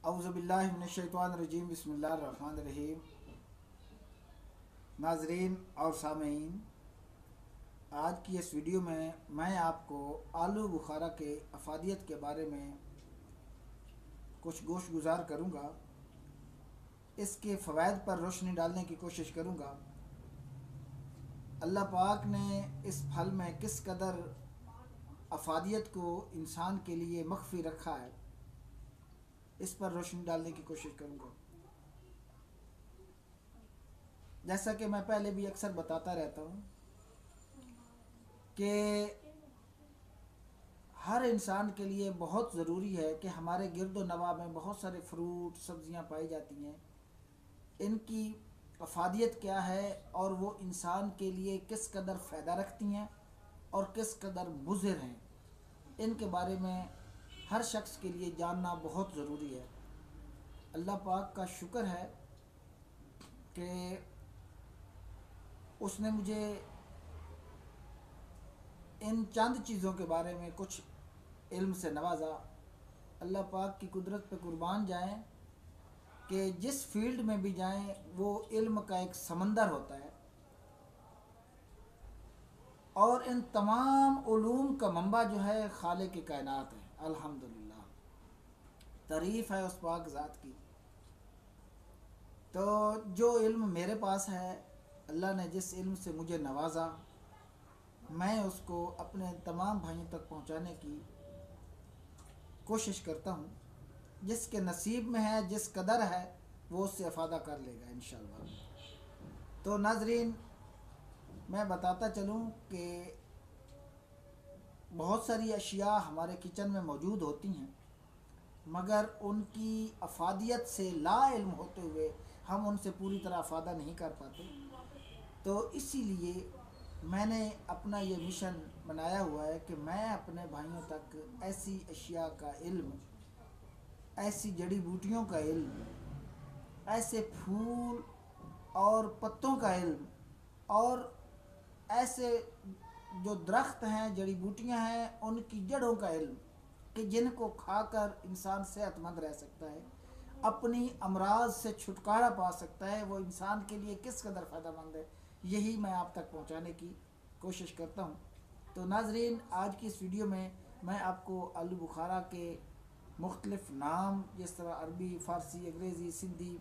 औज़ुबिल्लाहि मिनश्शैतानिर्रजीम बिस्मिल्लाहिर्रहमानिर्रहीम। नाज़रीन और सामीन, आज की इस वीडियो में मैं आपको आलू बुखारा के अफादियत के बारे में कुछ गोश गुजार करूँगा। इसके फ़वाइद पर रोशनी डालने की कोशिश करूँगा। अल्लाह पाक ने इस फल में किस कदर अफादियत को इंसान के लिए मख्फी रखा है, इस पर रोशनी डालने की कोशिश करूँगा। जैसा कि मैं पहले भी अक्सर बताता रहता हूँ कि हर इंसान के लिए बहुत ज़रूरी है कि हमारे गिरदो नवा में बहुत सारे फ्रूट सब्ज़ियाँ पाई जाती हैं, इनकी अफादियत क्या है और वो इंसान के लिए किस कदर फ़ायदा रखती हैं और किस कदर मुज़िर हैं, इनके बारे में हर शख्स के लिए जानना बहुत ज़रूरी है। अल्लाह पाक का शुक्र है कि उसने मुझे इन चंद चीज़ों के बारे में कुछ इल्म से नवाजा। अल्लाह पाक की कुदरत पे कुर्बान जाएं कि जिस फील्ड में भी जाएं वो इल्म का एक समंदर होता है और इन तमाम उलूम का मंबा जो है खालिक की कायनात है। अल्हम्दुलिल्लाह, तारीफ़ है उस पाक ज़ात की। तो जो इल्म मेरे पास है, अल्लाह ने जिस इल्म से मुझे नवाजा, मैं उसको अपने तमाम भाइयों तक पहुंचाने की कोशिश करता हूं। जिसके नसीब में है, जिस कदर है, वो उससे अफादा कर लेगा इंशाअल्लाह। तो नाजरीन, मैं बताता चलूं कि बहुत सारी अशिया हमारे किचन में मौजूद होती हैं, मगर उनकी अफादियत से ला इल्म होते हुए हम उनसे पूरी तरह अफादा नहीं कर पाते। तो इसीलिए मैंने अपना ये मिशन बनाया हुआ है कि मैं अपने भाइयों तक ऐसी अशिया का इल्म, ऐसी जड़ी बूटियों का इल्म, ऐसे फूल और पत्तों का इल्म और ऐसे जो दरख्त हैं, जड़ी बूटियां हैं, उनकी जड़ों का इल्म कि जिनको खाकर इंसान सेहतमंद रह सकता है, अपनी अमराज से छुटकारा पा सकता है, वो इंसान के लिए किस कदर फ़ायदेमंद है, यही मैं आप तक पहुंचाने की कोशिश करता हूं। तो नाजरीन, आज की इस वीडियो में मैं आपको आलू बुखारा के मुख्तलिफ़ नाम, जिस तरह अरबी, फ़ारसी, अंग्रेज़ी, सिंधी,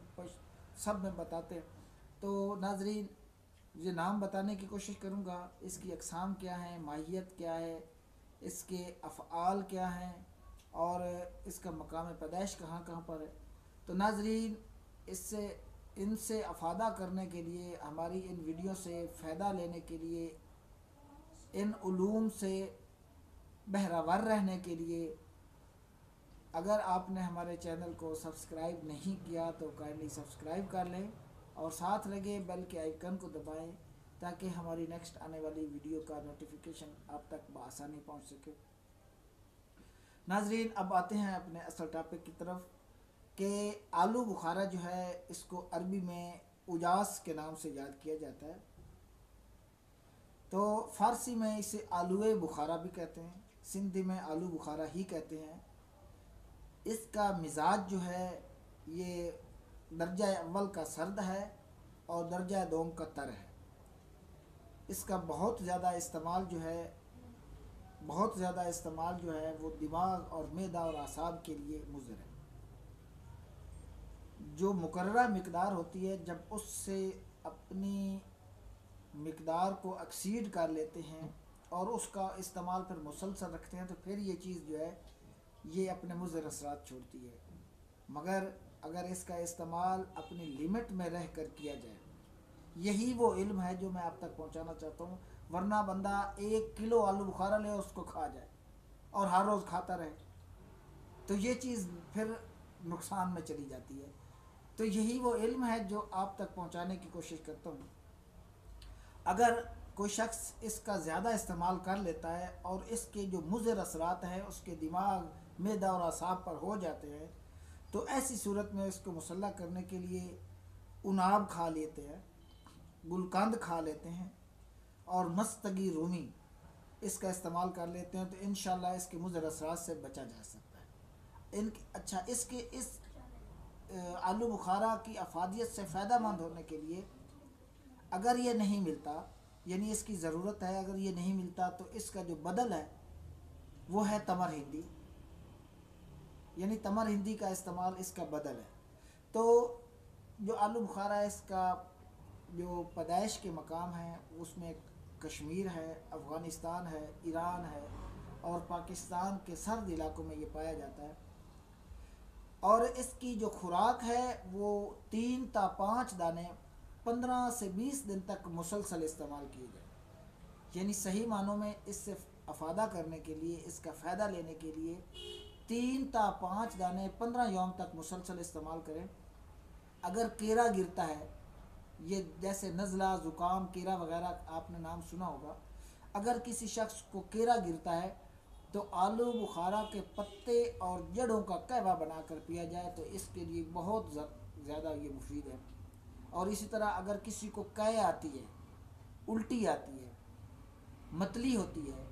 सब में बताते हैं। तो नाजरीन, ये नाम बताने की कोशिश करूँगा। इसकी अक़साम क्या हैं, माहियत क्या है, इसके अफ़आल क्या हैं और इसका मकाम पैदाइश कहाँ कहाँ पर है। तो नाजरीन, इनसे अफादा करने के लिए, हमारी इन वीडियो से फ़ायदा लेने के लिए, इन उलूम से बहरावर रहने के लिए, अगर आपने हमारे चैनल को सब्सक्राइब नहीं किया तो काइंडली सब्सक्राइब कर लें और साथ लगे बेल के आइकन को दबाएं ताकि हमारी नेक्स्ट आने वाली वीडियो का नोटिफिकेशन आप तक बआसानी पहुंच सके। नाजरीन, अब आते हैं अपने असल टॉपिक की तरफ कि आलू बुखारा जो है, इसको अरबी में उजास के नाम से याद किया जाता है। तो फ़ारसी में इसे आलूए बुखारा भी कहते हैं, सिंधी में आलू बुखारा ही कहते हैं। इसका मिजाज जो है ये दर्जा अव्वल का सर्द है और दर्जा दोम का तर है। इसका बहुत ज़्यादा इस्तेमाल जो है वो दिमाग और मैदा और आसाब के लिए मुज़र है। जो मुकर्ररा मिकदार होती है, जब उससे अपनी मिकदार को एक्सीड कर लेते हैं और उसका इस्तेमाल फिर मुसलसल रखते हैं, तो फिर ये चीज़ जो है ये अपने मुज़र असरात छोड़ती है। मगर अगर इसका इस्तेमाल अपनी लिमिट में रह कर किया जाए, यही वो इल्म है जो मैं आप तक पहुंचाना चाहता हूं। वरना बंदा 1 किलो आलू बुखारा ले और उसको खा जाए और हर रोज़ खाता रहे, तो ये चीज़ फिर नुकसान में चली जाती है। तो यही वो इल्म है जो आप तक पहुंचाने की कोशिश करता हूं। अगर कोई शख्स इसका ज़्यादा इस्तेमाल कर लेता है और इसके जो मुज़र असरात हैं उसके दिमाग, मैदा और आसाब पर हो जाते हैं, तो ऐसी सूरत में इसको मुसल्ला करने के लिए उनाब खा लेते हैं, गुलकंद खा लेते हैं और मस्तगी रूमी इसका इस्तेमाल कर लेते हैं, तो इंशाअल्लाह इसके मुज़र असरात से बचा जा सकता है। इसके इस آلو بخارا کی افادیت سے فائدہ مند ہونے کے لیے اگر یہ نہیں ملتا، یعنی اس کی ضرورت ہے، اگر یہ نہیں ملتا تو اس کا جو بدل ہے وہ ہے تمر ہندی، یعنی تمر ہندی کا استعمال اس کا بدل ہے۔ تو جو آلو بخارا ہے اس کا جو پیدائش کے مقام ہیں اس میں کشمیر ہے، افغانستان ہے، ایران ہے اور پاکستان کے سرد علاقوں میں یہ پایا جاتا ہے، اور اس کی جو خوراک ہے وہ 3 تا 5 دانے 15 سے 20 دن تک مسلسل استعمال کیے جائیں، یعنی صحیح معنوں میں اس سے افادہ کرنے کے لیے، اس کا فائدہ لینے کے لیے 3 تا 5 دانے 15 یوم تک مسلسل استعمال کریں۔ اگر کیرا گرتا ہے، یہ جیسے نزلہ، زکام، کیرا وغیرہ آپ نے نام سنا ہوگا، اگر کسی شخص کو کیرا گرتا ہے تو آلو بخارا کے پتے اور جڑوں کا قہوہ بنا کر پیا جائے تو اس کے لیے بہت زیادہ یہ مفید ہے۔ اور اسی طرح اگر کسی کو قے آتی ہے، الٹی آتی ہے، متلی ہوتی ہے،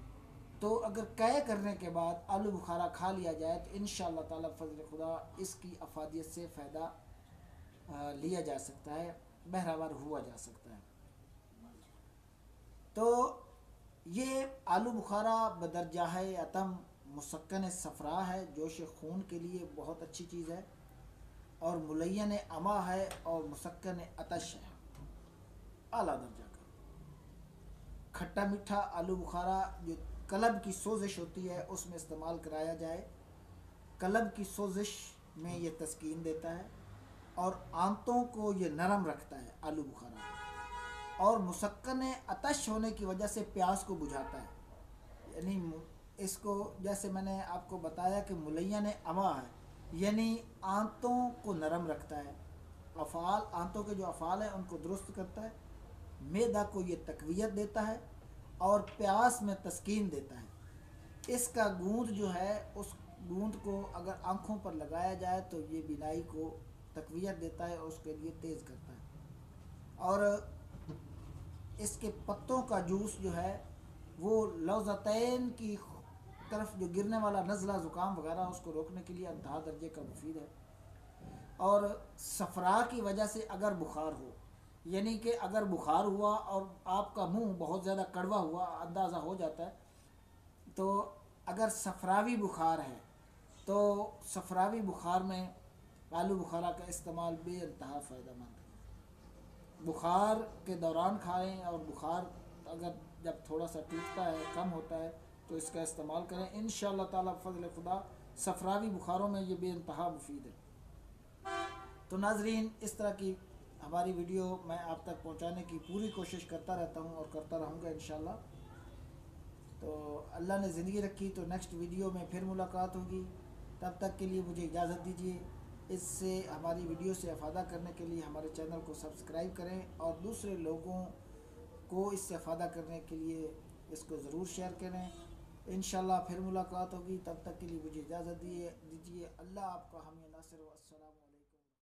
تو اگر قے کرنے کے بعد آلو بخارا کھا لیا جائے تو انشاءاللہ تعالی فضل خدا اس کی افادیت سے فائدہ لیا جا سکتا ہے، بہرہور ہوا جا سکتا ہے۔ تو یہ آلو بخارا بدرجہ اتم مسکن صفرا ہے، جوش خون کے لیے بہت اچھی چیز ہے، اور ملین اما ہے اور مسکن عطش ہے، اعلیٰ درجہ کا۔ کھٹا میٹھا آلو بخارا جو قلب کی سوزش ہوتی ہے اس میں استعمال کرایا جائے، قلب کی سوزش میں یہ تسکین دیتا ہے اور آنتوں کو یہ نرم رکھتا ہے آلو بخارا، اور مسکن عطش ہونے کی وجہ سے پیاس کو بجھاتا ہے، یعنی اس کو جیسے میں نے آپ کو بتایا کہ ملین اما ہے، یعنی آنتوں کو نرم رکھتا ہے، افعال، آنتوں کے جو افعال ہیں ان کو درست کرتا ہے، معدہ کو یہ تقویت دیتا ہے اور پیاس میں تسکین دیتا ہے۔ اس کا گوند جو ہے، اس گوند کو اگر آنکھوں پر لگایا جائے تو یہ بینائی کو تقویت دیتا ہے اور اس کے لیے تیز کرتا ہے۔ اور اس کے پتوں کا جوس جو ہے وہ لوزتین کی طرف جو گرنے والا نزلہ، زکام وغیرہ اس کو روکنے کے لیے انتہا درجے کا مفید ہے۔ اور صفرا کی وجہ سے اگر بخار ہو، یعنی کہ اگر بخار ہوا اور آپ کا منہ بہت زیادہ کڑوا ہوا، اندازہ ہو جاتا ہے، تو اگر صفراوی بخار ہے تو صفراوی بخار میں آلو بخارا کا استعمال بے انتہا فائدہ مند ہے۔ بخار کے دوران کھائیں، اور بخار اگر جب تھوڑا سا ٹوٹتا ہے، کم ہوتا ہے تو اس کا استعمال کریں، انشاءاللہ تعالی فضل خدا صفراوی بخاروں میں یہ بے انتہا مفید ہے۔ تو ناظرین، اس طرح کی ہماری ویڈیو میں آپ تک پہنچانے کی پوری کوشش کرتا رہتا ہوں اور کرتا رہوں گا انشاءاللہ۔ تو اللہ نے زندگی رکھی تو نیکسٹ ویڈیو میں پھر ملاقات ہوگی، تب تک کے لیے مجھے اجازت دیجیے۔ اس سے ہماری ویڈیو سے افادہ کرنے کے لیے ہمارے چینل کو سبسکرائب کریں اور دوسرے لوگوں کو اس سے افادہ کرنے کے لیے اس کو ضرور شیئر کریں۔ انشاءاللہ پھر ملاقات ہوگی، تب تک کے لیے مجھے اجازت دیجیے۔ اللہ آپ کا حامی ناصر و السلام۔